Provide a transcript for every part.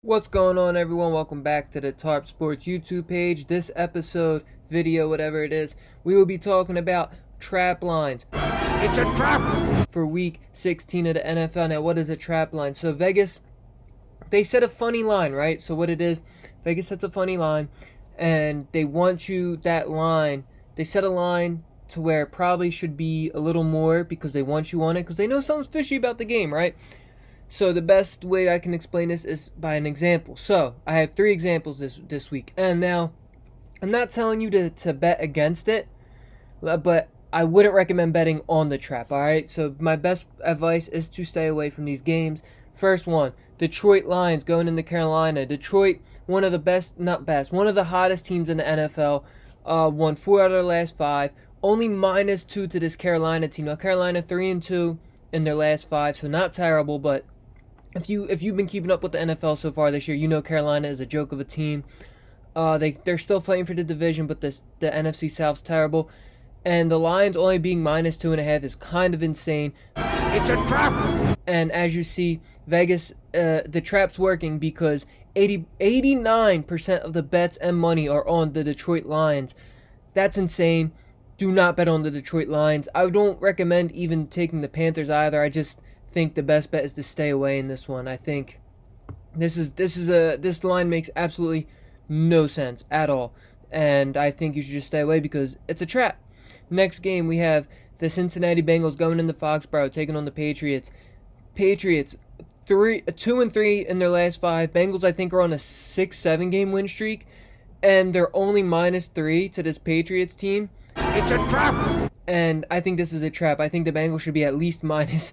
What's going on, everyone? Welcome back to the Tarp Sports YouTube page. This episode, video, whatever it is, we will be talking about trap lines. It's a trap! For week 16 of the NFL. Now, what is a trap line? So Vegas, they set a funny line, right? So what it is, Vegas sets a funny line, and they want you, that line, they set a line to where it probably should be a little more because they want you on it, because they know something's fishy about the game, right? So the best way I can explain this is by an example. So I have 3 examples this week. And now, I'm not telling you to bet against it, but I wouldn't recommend betting on the trap, alright? So my best advice is to stay away from these games. First one, Detroit Lions going into Carolina. Detroit, one of the best, not best, one of the hottest teams in the NFL. Won 4 out of their last 5. Only -2 to this Carolina team. Now Carolina 3-2 in their last 5, so not terrible, but if you've been keeping up with the NFL so far this year, you know Carolina is a joke of a team. They're still fighting for the division, but the NFC South's terrible. And the Lions only being -2.5 is kind of insane. It's a trap! And as you see, Vegas, the trap's working because 89% of the bets and money are on the Detroit Lions. That's insane. Do not bet on the Detroit Lions. I don't recommend even taking the Panthers either. I just think the best bet is to stay away in this one. I think this line makes absolutely no sense at all, and I think you should just stay away because it's a trap. Next game, we have the Cincinnati Bengals going into Foxborough taking on the Patriots. Patriots 2-3 in their last 5. Bengals, I think, are on a 6-7 game win streak, and they're only -3 to this Patriots team. It's a trap! And I think this is a trap. I think the Bengals should be at least minus.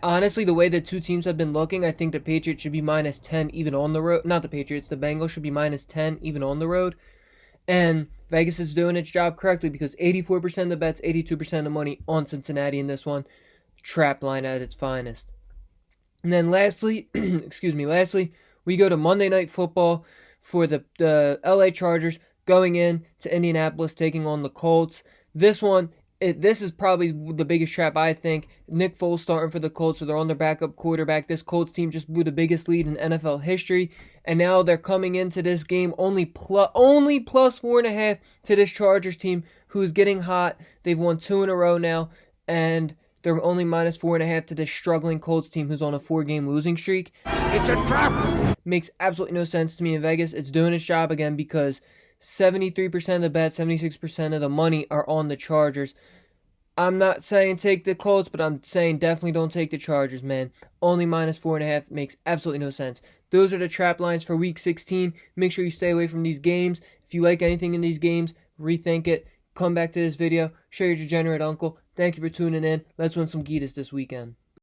Honestly, the way the two teams have been looking, I think the Patriots should be -10 even on the road. Not the Patriots, the Bengals should be -10 even on the road. And Vegas is doing its job correctly because 84% of the bets, 82% of the money on Cincinnati in this one. Trap line at its finest. And then lastly, lastly, we go to Monday Night Football for the LA Chargers going in to Indianapolis taking on the Colts. This one, this is probably the biggest trap, I think. Nick Foles starting for the Colts, so they're on their backup quarterback. This Colts team just blew the biggest lead in NFL history, and now they're coming into this game only plus 4.5 to this Chargers team who's getting hot. They've won 2 in a row now, and they're only -4.5 to this struggling Colts team who's on a 4-game losing streak. It's a trap! Makes absolutely no sense to me in Vegas. It's doing its job again because 73% of the bets, 76% of the money are on the Chargers. I'm not saying take the Colts, but I'm saying definitely don't take the Chargers, man. Only -4.5 makes absolutely no sense. Those are the trap lines for Week 16. Make sure you stay away from these games. If you like anything in these games, rethink it. Come back to this video. Share your degenerate uncle. Thank you for tuning in. Let's win some Gitas this weekend.